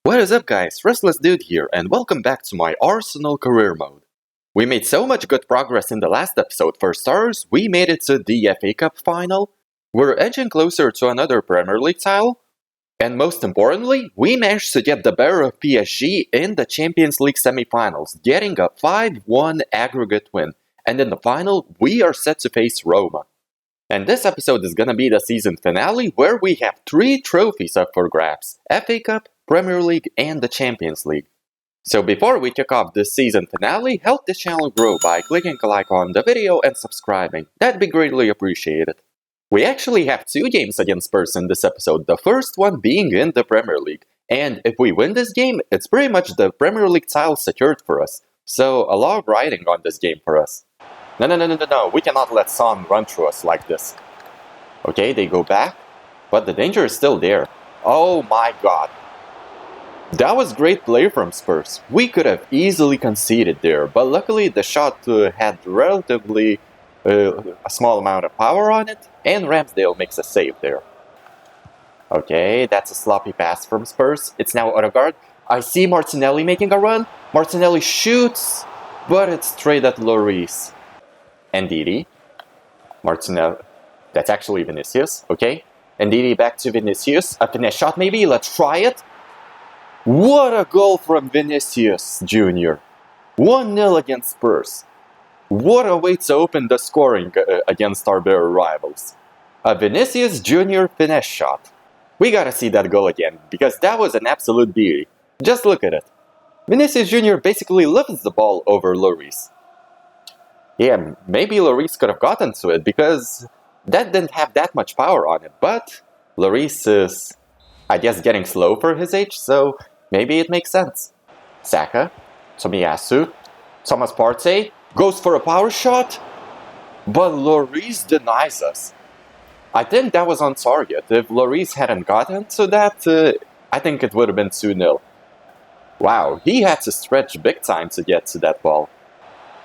What is up guys, Restless Dude here, and welcome back to my Arsenal career mode. We made so much good progress in the last episode. For starters, we made it to the FA Cup final, we're edging closer to another Premier League title, and most importantly, we managed to get the better of PSG in the Champions League semi-finals, getting a 5-1 aggregate win, and in the final, we are set to face Roma. And this episode is gonna be the season finale where we have 3 trophies up for grabs: FA Cup, Premier League, and the Champions League. So before we kick off this season finale, help this channel grow by clicking a like on the video and subscribing. That'd be greatly appreciated. We actually have 2 games against Spurs in this episode, the first one being in the Premier League. And if we win this game, it's pretty much the Premier League title secured for us. So a lot of riding on this game for us. No, we cannot let Son run through us like this. Okay, they go back, but the danger is still there. Oh my god. That was great play from Spurs. We could have easily conceded there, but luckily the shot had relatively a small amount of power on it, and Ramsdale makes a save there. Okay, that's a sloppy pass from Spurs. It's now Odegaard. I see Martinelli making a run. Martinelli shoots, but it's straight at Lloris. Ndidi. Martinelli. That's actually Vinicius, okay. Ndidi back to Vinicius. A finesse shot maybe, let's try it. What a goal from Vinicius Jr. 1-0 against Spurs. What a way to open the scoring against our better rivals. A Vinicius Jr. finesse shot. We gotta see that goal again, because that was an absolute beauty. Just look at it. Vinicius Jr. basically lifts the ball over Lloris. Yeah, maybe Lloris could have gotten to it, because that didn't have that much power on it, but Lloris is, I guess, getting slow for his age, so maybe it makes sense. Saka, Tomiyasu, Thomas Partey goes for a power shot, but Lloris denies us. I think that was on target. If Lloris hadn't gotten to that, I think it would have been 2-0. Wow, he had to stretch big time to get to that ball.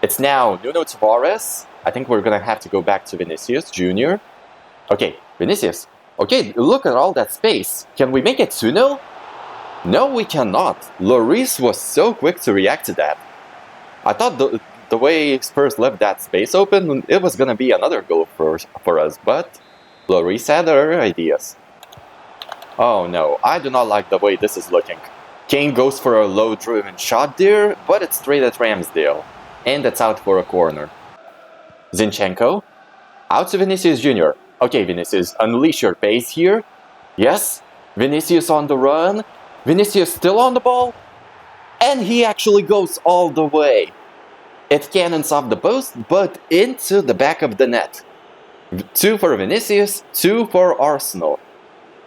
It's now Nuno Tavares. I think we're gonna have to go back to Vinicius Jr. Okay, Vinicius. Okay, look at all that space. Can we make it 2-0? No, we cannot. Lloris was so quick to react to that. I thought the way Spurs left that space open, it was gonna be another goal for us, but Lloris had other ideas. Oh no, I do not like the way this is looking. Kane goes for a low-driven shot there, but it's straight at Ramsdale. And it's out for a corner. Zinchenko. Out to Vinicius Jr. Okay, Vinicius, unleash your pace here. Yes. Vinicius on the run. Vinicius still on the ball. And he actually goes all the way. It cannons off the post, but into the back of the net. 2 for Vinicius, 2 for Arsenal.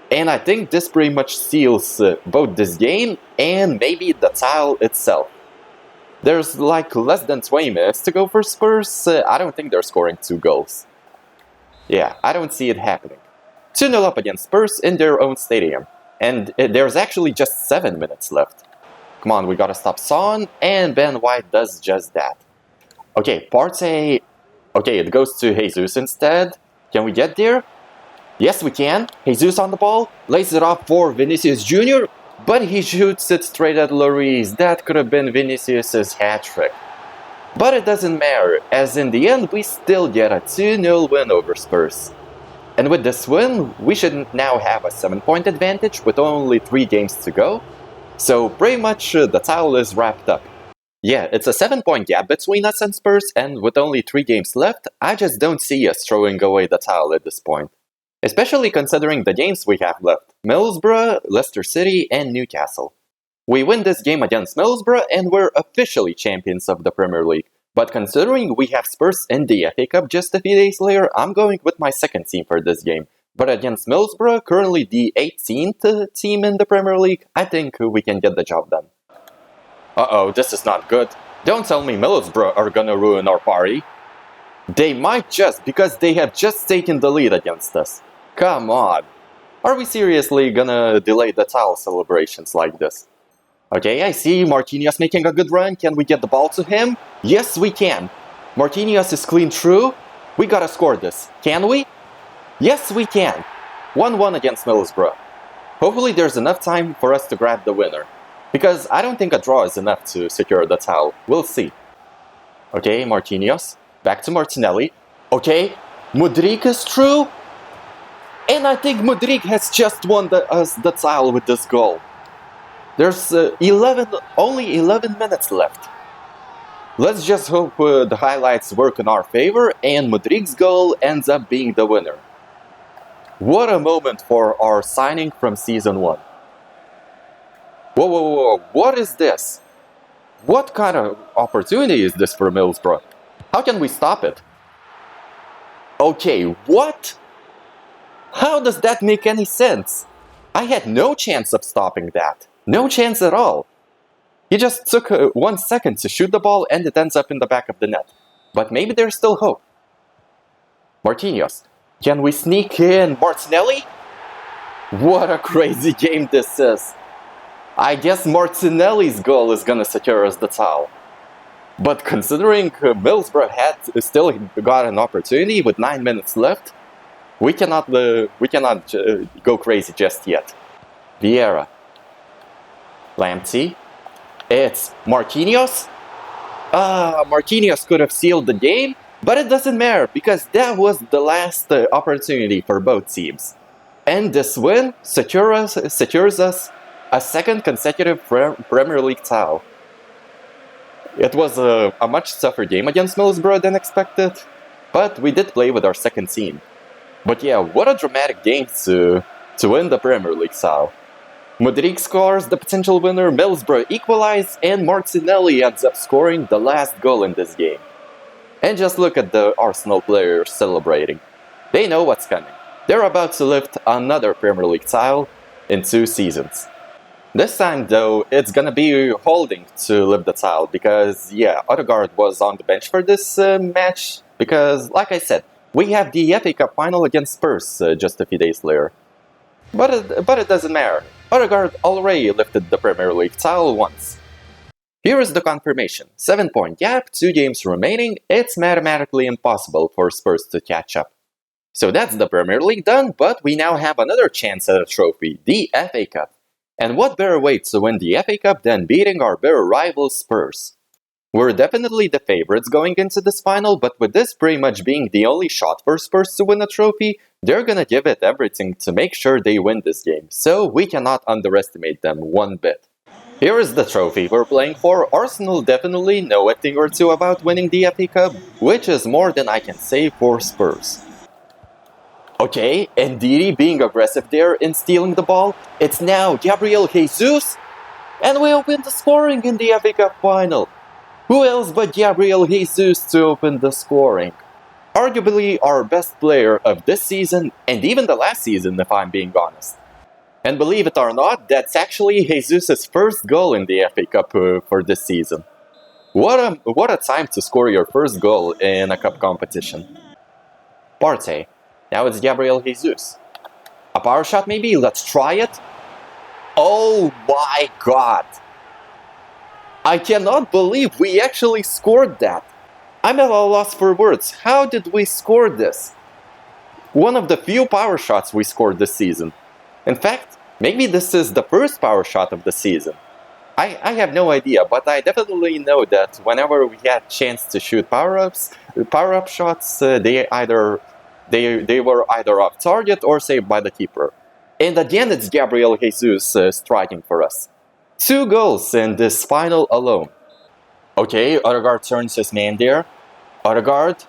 And I think this pretty much seals both this game and maybe the title itself. There's like less than 20 minutes to go for Spurs. I don't think they're scoring 2 goals. Yeah, I don't see it happening. 2-0 up against Spurs in their own stadium. And there's actually just 7 minutes left. Come on, we gotta stop Son, and Ben White does just that. Okay, Partey. Okay, it goes to Jesus instead. Can we get there? Yes, we can. Jesus on the ball. Lays it off for Vinicius Jr., but he shoots it straight at Lloris. That could have been Vinicius' hat-trick. But it doesn't matter, as in the end we still get a 2-0 win over Spurs. And with this win, we should now have a 7-point advantage with only 3 games to go. So pretty much the title is wrapped up. Yeah, it's a 7-point gap between us and Spurs, and with only 3 games left, I just don't see us throwing away the title at this point. Especially considering the games we have left: Middlesbrough, Leicester City, and Newcastle. We win this game against Middlesbrough and we're officially champions of the Premier League. But considering we have Spurs in the FA Cup just a few days later, I'm going with my second team for this game. But against Middlesbrough, currently the 18th team in the Premier League, I think we can get the job done. Uh-oh, this is not good. Don't tell me Middlesbrough are gonna ruin our party. They might just, because they have just taken the lead against us. Come on. Are we seriously gonna delay the title celebrations like this? Okay, I see Marquinhos making a good run. Can we get the ball to him? Yes, we can. Marquinhos is clean through. We gotta score this. Can we? Yes, we can. 1-1 against Middlesbrough. Hopefully there's enough time for us to grab the winner. Because I don't think a draw is enough to secure the title. We'll see. Okay, Marquinhos. Back to Martinelli. Okay, Mudryk is through. And I think Mudryk has just won the title with this goal. There's only 11 minutes left. Let's just hope the highlights work in our favor and Mudryk's goal ends up being the winner. What a moment for our signing from Season 1. Whoa, what is this? What kind of opportunity is this for Middlesbrough? How can we stop it? Okay, what? How does that make any sense? I had no chance of stopping that. No chance at all. He just took 1 second to shoot the ball and it ends up in the back of the net. But maybe there's still hope. Marquinhos. Can we sneak in Martinelli? What a crazy game this is. I guess Martinelli's goal is gonna secure us the title. But considering Middlesbrough had still got an opportunity with 9 minutes left, we cannot go crazy just yet. Vieira. Lamptey. It's Marquinhos. Marquinhos could have sealed the game, but it doesn't matter because that was the last opportunity for both teams. And this win secures us a second consecutive Premier League title. It was a much tougher game against Middlesbrough than expected, but we did play with our second team. But yeah, what a dramatic game to win the Premier League title. Mudryk scores the potential winner, Middlesbrough equalize, and Martinelli ends up scoring the last goal in this game. And just look at the Arsenal players celebrating. They know what's coming. They're about to lift another Premier League title in 2 seasons. This time though, it's gonna be Holding to lift the title because yeah, Odegaard was on the bench for this match because like I said, we have the FA Cup final against Spurs just a few days later. But it doesn't matter. Odegaard already lifted the Premier League title once. Here is the confirmation. 7-point gap, 2 games remaining, it's mathematically impossible for Spurs to catch up. So that's the Premier League done, but we now have another chance at a trophy, the FA Cup. And what better way to win the FA Cup than beating our bitter rival Spurs? We're definitely the favorites going into this final, but with this pretty much being the only shot for Spurs to win a trophy, they're gonna give it everything to make sure they win this game, so we cannot underestimate them one bit. Here is the trophy we're playing for. Arsenal definitely know a thing or two about winning the FA Cup, which is more than I can say for Spurs. Okay, Ndidi being aggressive there in stealing the ball. It's now Gabriel Jesus, and we open the scoring in the FA Cup final. Who else but Gabriel Jesus to open the scoring? Arguably our best player of this season, and even the last season if I'm being honest. And believe it or not, that's actually Jesus' first goal in the FA Cup for this season. What a time to score your first goal in a cup competition. Partey. Now it's Gabriel Jesus. A power shot maybe? Let's try it. Oh my god! I cannot believe we actually scored that. I'm at a loss for words. How did we score this? One of the few power shots we scored this season. In fact, maybe this is the first power shot of the season. I have no idea, but I definitely know that whenever we had chance to shoot power-up shots, they were either off target or saved by the keeper. And again, it's Gabriel Jesus striking for us. 2 goals in this final alone. Okay, Odegaard turns his man there. Odegaard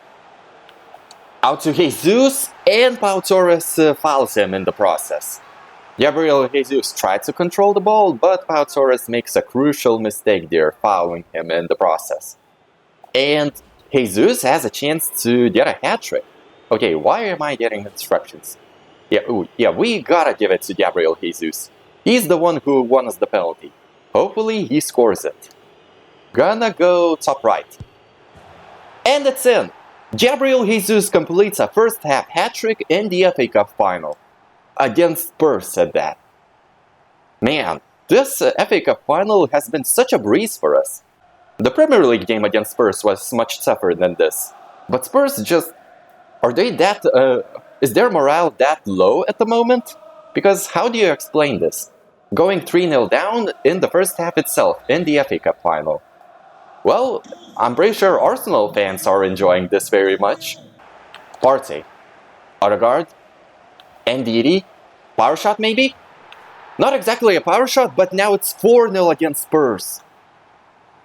out to Jesus, and Pau Torres fouls him in the process. Gabriel Jesus tried to control the ball, but Pau Torres makes a crucial mistake there, fouling him in the process. And Jesus has a chance to get a hat-trick. Okay, why am I getting instructions? Yeah, we gotta give it to Gabriel Jesus. He's the one who won us the penalty. Hopefully he scores it. Gonna go top right. And it's in! Gabriel Jesus completes a first half hat-trick in the FA Cup final. Against Spurs at that. Man, this FA Cup final has been such a breeze for us. The Premier League game against Spurs was much tougher than this. But Spurs just... is their morale that low at the moment? Because how do you explain this? going 3-0 down in the first half itself in the FA Cup final. Well, I'm pretty sure Arsenal fans are enjoying this very much. Partey, Odegaard, Ndidi, power shot maybe? Not exactly a power shot, but now it's 4-0 against Spurs.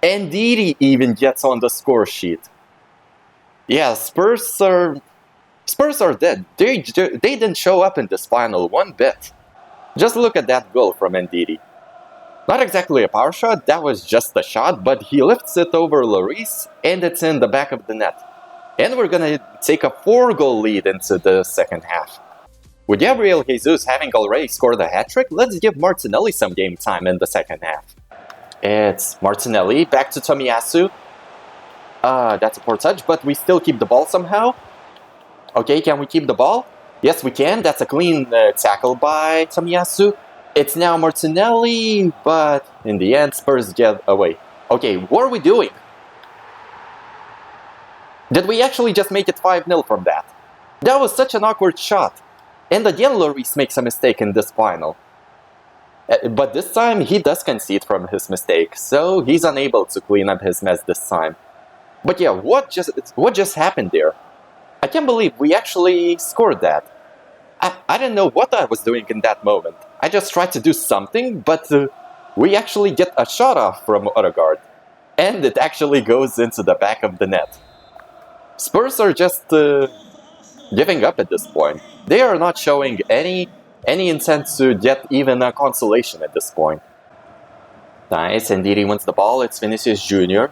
Ndidi even gets on the score sheet. Yeah, Spurs are dead. They didn't show up in this final one bit. Just look at that goal from Ndidi. Not exactly a power shot, that was just a shot, but he lifts it over Lloris and it's in the back of the net. And we're gonna take a 4-goal lead into the second half. With Gabriel Jesus having already scored a hat-trick, let's give Martinelli some game time in the second half. It's Martinelli, back to Tomiyasu. That's a poor touch, but we still keep the ball somehow. Okay, can we keep the ball? Yes, we can. That's a clean tackle by Tomiyasu. It's now Martinelli, but in the end, Spurs get away. Okay, what are we doing? Did we actually just make it 5-0 from that? That was such an awkward shot. And again, Lloris makes a mistake in this final. But this time, he does concede from his mistake, so he's unable to clean up his mess this time. But yeah, what just happened there? I can't believe we actually scored that. I didn't know what I was doing in that moment. I just tried to do something, but we actually get a shot off from Odegaard. And it actually goes into the back of the net. Spurs are just giving up at this point. They are not showing any intent to get even a consolation at this point. Nice, Ndidi wins the ball. It's Vinicius Jr.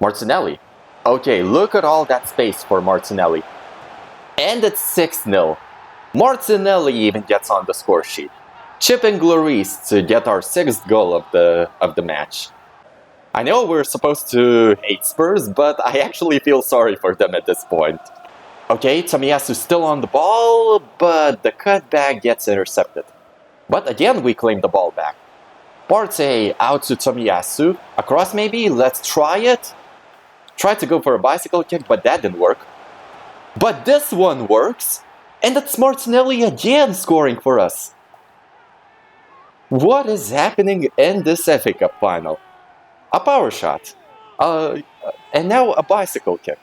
Martinelli. Okay, look at all that space for Martinelli. And it's 6-0. Martinelli even gets on the score sheet, chipping Lloris to get our 6th goal of the match. I know we're supposed to hate Spurs, but I actually feel sorry for them at this point. Okay, Tomiyasu's still on the ball, but the cutback gets intercepted. But again, we claim the ball back. Partey out to Tomiyasu. Across maybe? Let's try it. Tried to go for a bicycle kick, but that didn't work. But this one works, and it's Martinelli again scoring for us. What is happening in this FA Cup final? A power shot. And now a bicycle kick.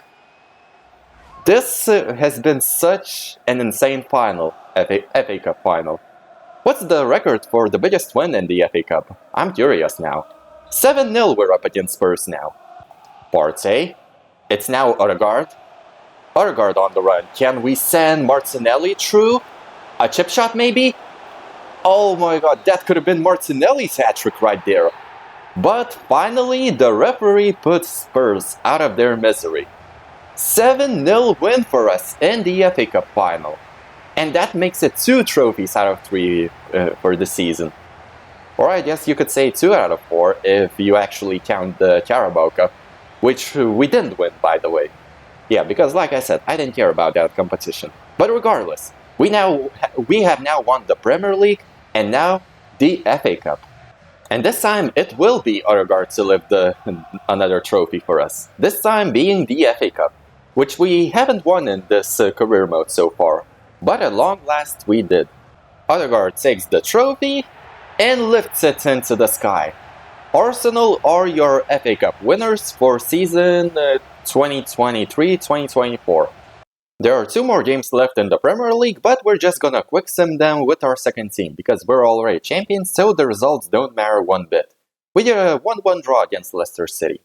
This has been such an insane final, FA Cup final. What's the record for the biggest win in the FA Cup? I'm curious now. 7-0 we're up against Spurs now. Partey. It's now Odegaard. Odegaard on the run. Can we send Martinelli through? A chip shot maybe? Oh my god, that could have been Martinelli's hat-trick right there. But finally, the referee puts Spurs out of their misery. 7-0 win for us in the FA Cup final. And that makes it 2 trophies out of 3 for the season. Or I guess you could say 2 out of 4 if you actually count the Carabao Cup, which we didn't win, by the way. Yeah, because like I said, I didn't care about that competition. But regardless, we have now won the Premier League and now the FA Cup. And this time it will be Odegaard to lift another trophy for us. This time being the FA Cup, which we haven't won in this career mode so far. But at long last we did. Odegaard takes the trophy and lifts it into the sky. Arsenal are your FA Cup winners for season 2023-2024. There are 2 more games left in the Premier League, but we're just gonna quick sim them with our second team because we're already champions, so the results don't matter one bit. We did a 1-1 draw against Leicester City.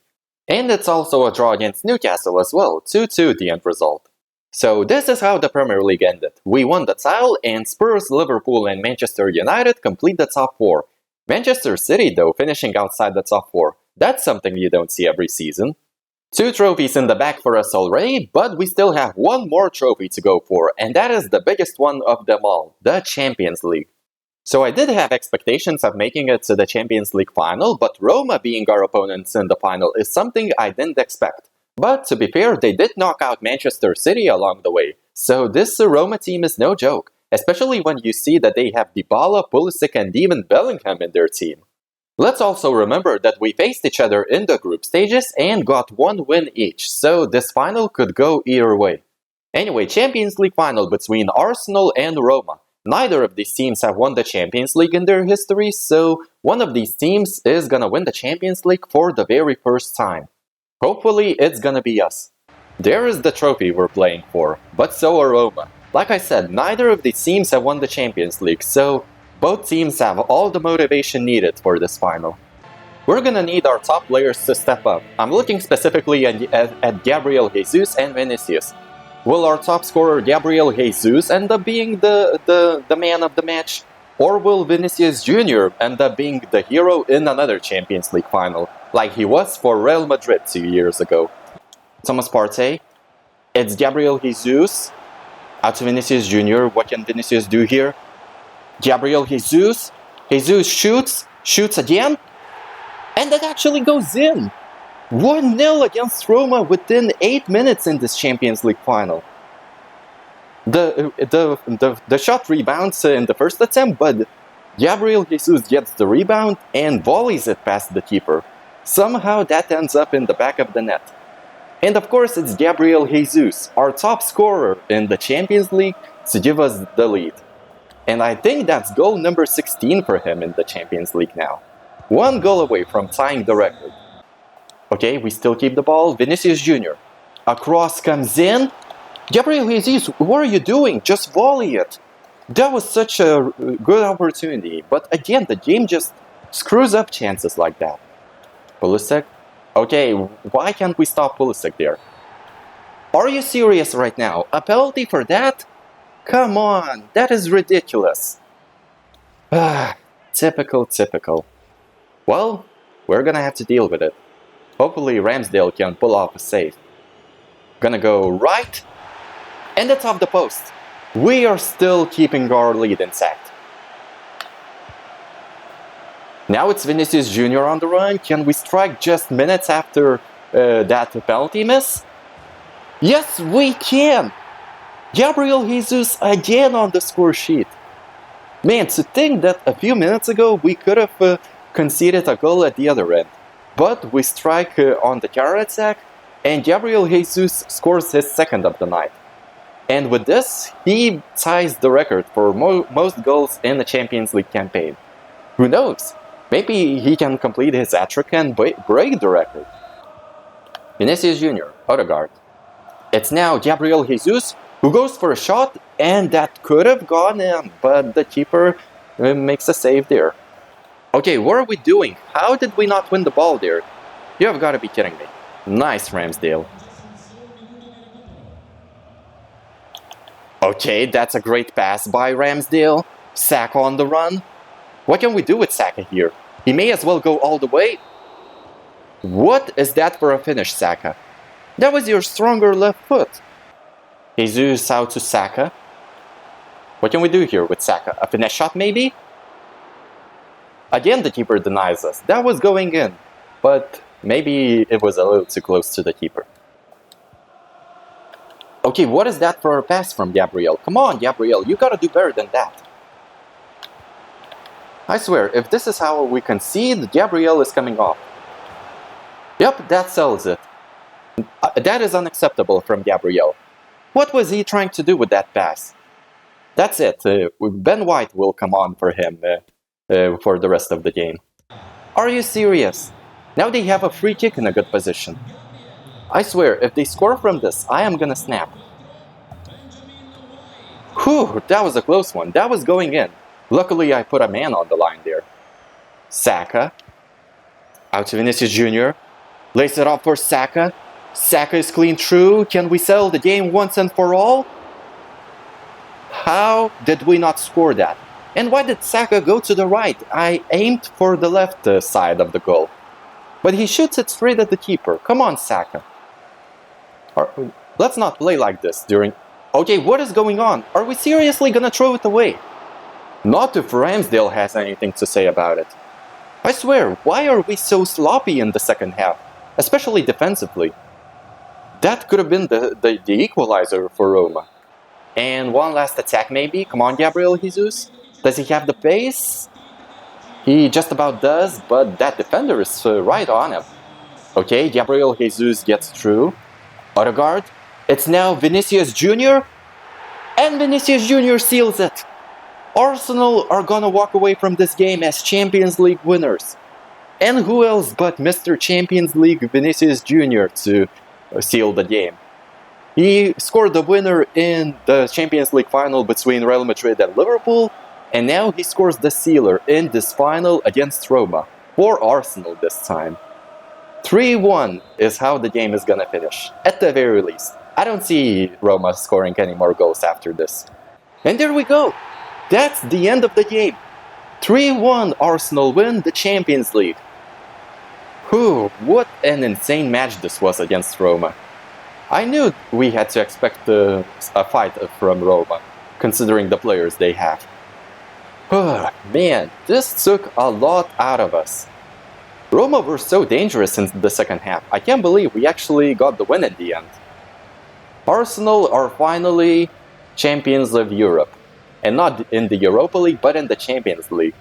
And it's also a draw against Newcastle as well, 2-2 the end result. So this is how the Premier League ended. We won the title, and Spurs, Liverpool and Manchester United complete the top 4. Manchester City, though, finishing outside the top 4. That's something you don't see every season. 2 trophies in the bag for us already, but we still have 1 more trophy to go for, and that is the biggest one of them all, the Champions League. So I did have expectations of making it to the Champions League final, but Roma being our opponents in the final is something I didn't expect. But to be fair, they did knock out Manchester City along the way, so this Roma team is no joke. Especially when you see that they have Dybala, Pulisic and even Bellingham in their team. Let's also remember that we faced each other in the group stages and got 1 win each, so this final could go either way. Anyway, Champions League final between Arsenal and Roma. neither of these teams have won the Champions League in their history, so one of these teams is gonna win the Champions League for the very first time. Hopefully, it's gonna be us. There is the trophy we're playing for, but so are Roma. Like I said, neither of these teams have won the Champions League, so both teams have all the motivation needed for this final. We're gonna need our top players to step up. I'm looking specifically at Gabriel Jesus and Vinicius. Will our top scorer Gabriel Jesus end up being the man of the match? Or will Vinicius Jr. end up being the hero in another Champions League final, like he was for Real Madrid 2 years ago? Thomas Partey. It's Gabriel Jesus. Out to Vinicius Jr. What can Vinicius do here? Gabriel Jesus. Jesus shoots again. And that actually goes in! 1-0 against Roma within 8 minutes in this Champions League final. The shot rebounds in the first attempt, but Gabriel Jesus gets the rebound and volleys it past the keeper. Somehow that ends up in the back of the net. And of course it's Gabriel Jesus, our top scorer in the Champions League, to give us the lead. And I think that's goal number 16 for him in the Champions League now. 1 goal away from tying the record. Okay, we still keep the ball. Vinicius Jr. A cross comes in. Gabriel Jesus, what are you doing? Just volley it. That was such a good opportunity. But again, the game just screws up chances like that. Pulisic. Okay, why can't we stop Pulisic there? Are you serious right now? A penalty for that? Come on, that is ridiculous. Typical. Well, we're gonna have to deal with it. Hopefully Ramsdale can pull off a save. Gonna go right, and it's off the post. We are still keeping our lead intact. Now it's Vinicius Jr. on the run. Can we strike just minutes after that penalty miss? Yes, we can! Gabriel Jesus again on the score sheet. Man, to think that a few minutes ago we could have conceded a goal at the other end. But we strike on the counter-attack, and Gabriel Jesus scores his second of the night. And with this, he ties the record for most goals in the Champions League campaign. Who knows? Maybe he can complete his hat-trick and break the record. Vinicius Jr., Odegaard. It's now Gabriel Jesus who goes for a shot, and that could have gone in, but the keeper makes a save there. Okay, what are we doing? How did we not win the ball there? You have got to be kidding me. Nice, Ramsdale. Okay, that's a great pass by Ramsdale. Saka on the run. What can we do with Saka here? He may as well go all the way. What is that for a finish, Saka? That was your stronger left foot. Jesus out to Saka. What can we do here with Saka? A finesse shot maybe? Again, the keeper denies us. That was going in, but maybe it was a little too close to the keeper. Okay, what is that for a pass from Gabriel? Come on, Gabriel, you gotta do better than that. I swear, if this is how we concede, Gabriel is coming off. Yep, that sells it. That is unacceptable from Gabriel. What was he trying to do with that pass? That's it. Ben White will come on for him for the rest of the game. Are you serious? Now they have a free kick in a good position. I swear, if they score from this, I am gonna snap. Whew, that was a close one. That was going in. Luckily, I put a man on the line there. Saka. Out to Vinicius Jr. Lays it off for Saka. Saka is clean through. Can we settle the game once and for all? How did we not score that? And why did Saka go to the right? I aimed for the left side of the goal. But he shoots it straight at the keeper. Come on, Saka. Let's not play like this during... Okay, what is going on? Are we seriously gonna throw it away? Not if Ramsdale has anything to say about it. I swear, why are we so sloppy in the second half? Especially defensively. That could have been the equalizer for Roma. And one last attack maybe. Come on, Gabriel Jesus. Does he have the pace? He just about does, but that defender is right on him. Okay, Gabriel Jesus gets through. Odegaard. It's now Vinicius Jr. And Vinicius Jr. seals it. Arsenal are gonna walk away from this game as Champions League winners. And who else but Mr. Champions League Vinicius Jr. to seal the game? He scored the winner in the Champions League final between Real Madrid and Liverpool, and now he scores the sealer in this final against Roma, for Arsenal this time. 3-1 is how the game is gonna finish, at the very least. I don't see Roma scoring any more goals after this. And there we go! That's the end of the game! 3-1 Arsenal win the Champions League. Whew, what an insane match this was against Roma. I knew we had to expect a fight from Roma, considering the players they have. Man, this took a lot out of us. Roma were so dangerous in the second half. I can't believe we actually got the win at the end. Arsenal are finally champions of Europe. And not in the Europa League, but in the Champions League.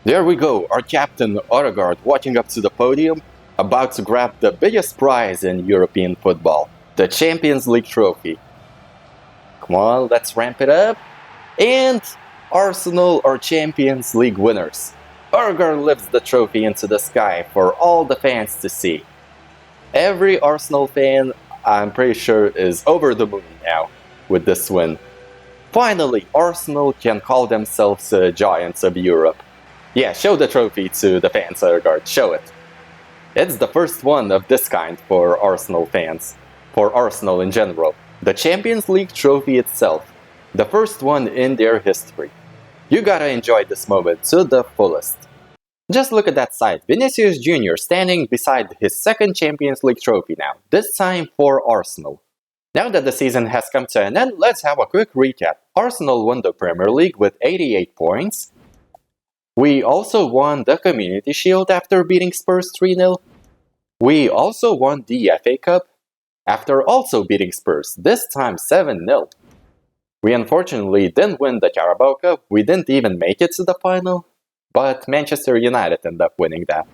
There we go, our captain Odegaard walking up to the podium, about to grab the biggest prize in European football, the Champions League trophy. Come on, let's ramp it up. And Arsenal are Champions League winners. Odegaard lifts the trophy into the sky for all the fans to see. Every Arsenal fan, I'm pretty sure, is over the moon now with this win. Finally, Arsenal can call themselves giants of Europe. Yeah, show the trophy to the fans, Odegaard, show it. It's the first one of this kind for Arsenal fans, for Arsenal in general. The Champions League trophy itself, the first one in their history. You gotta enjoy this moment to the fullest. Just look at that side, Vinicius Jr. standing beside his second Champions League trophy now, this time for Arsenal. Now that the season has come to an end, let's have a quick recap. Arsenal won the Premier League with 88 points. We also won the Community Shield after beating Spurs 3-0. We also won the FA Cup after also beating Spurs, this time 7-0. We unfortunately didn't win the Carabao Cup, we didn't even make it to the final, but Manchester United ended up winning that.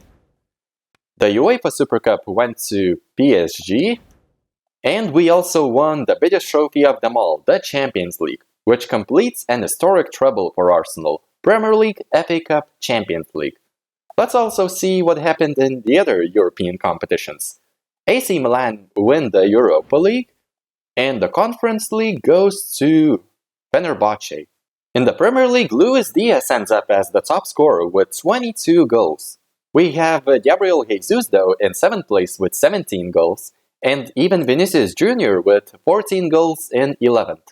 The UEFA Super Cup went to PSG. And we also won the biggest trophy of them all, the Champions League, which completes an historic treble for Arsenal. Premier League, FA Cup, Champions League. Let's also see what happened in the other European competitions. AC Milan win the Europa League, and the Conference League goes to Fenerbahce. In the Premier League, Luis Diaz ends up as the top scorer with 22 goals. We have Gabriel Jesus, though, in 7th place with 17 goals. And even Vinicius Jr. with 14 goals in 11th.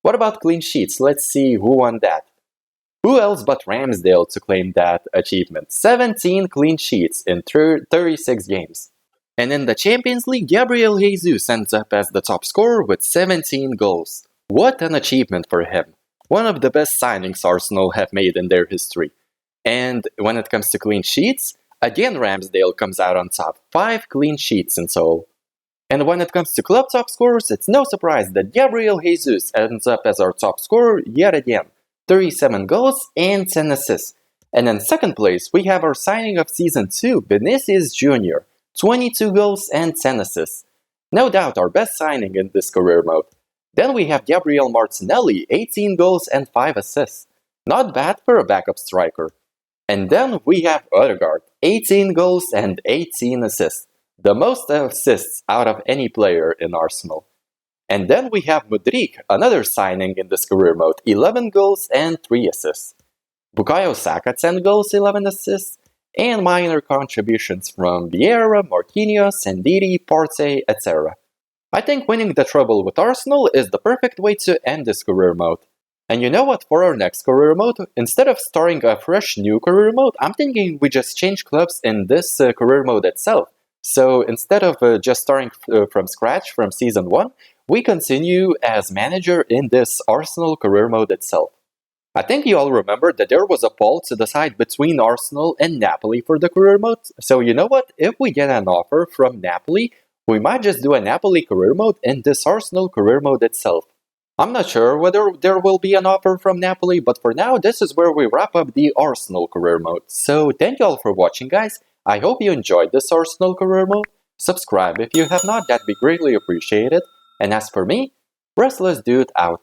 What about clean sheets? Let's see who won that. Who else but Ramsdale to claim that achievement? 17 clean sheets in 36 games. And in the Champions League, Gabriel Jesus ends up as the top scorer with 17 goals. What an achievement for him. One of the best signings Arsenal have made in their history. And when it comes to clean sheets, again Ramsdale comes out on top. 5 clean sheets in total. And when it comes to club top scorers, it's no surprise that Gabriel Jesus ends up as our top scorer yet again. 37 goals and 10 assists. And in second place, we have our signing of Season 2, Vinicius Jr. 22 goals and 10 assists. No doubt our best signing in this career mode. Then we have Gabriel Martinelli, 18 goals and 5 assists. Not bad for a backup striker. And then we have Odegaard, 18 goals and 18 assists. The most assists out of any player in Arsenal. And then we have Mudryk, another signing in this career mode, 11 goals and 3 assists. Bukayo Saka, 10 goals, 11 assists, and minor contributions from Vieira, Marquinhos, Ndidi, Partey, etc. I think winning the treble with Arsenal is the perfect way to end this career mode. And you know what, for our next career mode, instead of starting a fresh new career mode, I'm thinking we just change clubs in this career mode itself. So instead of just starting from scratch from Season 1, we continue as manager in this Arsenal career mode itself. I think you all remember that there was a poll to decide between Arsenal and Napoli for the career mode. So you know what, if we get an offer from Napoli, we might just do a Napoli career mode in this Arsenal career mode itself. I'm not sure whether there will be an offer from Napoli, but for now, this is where we wrap up the Arsenal career mode. So thank you all for watching, guys. I hope you enjoyed this Arsenal career mode. Subscribe if you have not, that'd be greatly appreciated. And as for me, Restless Dude out.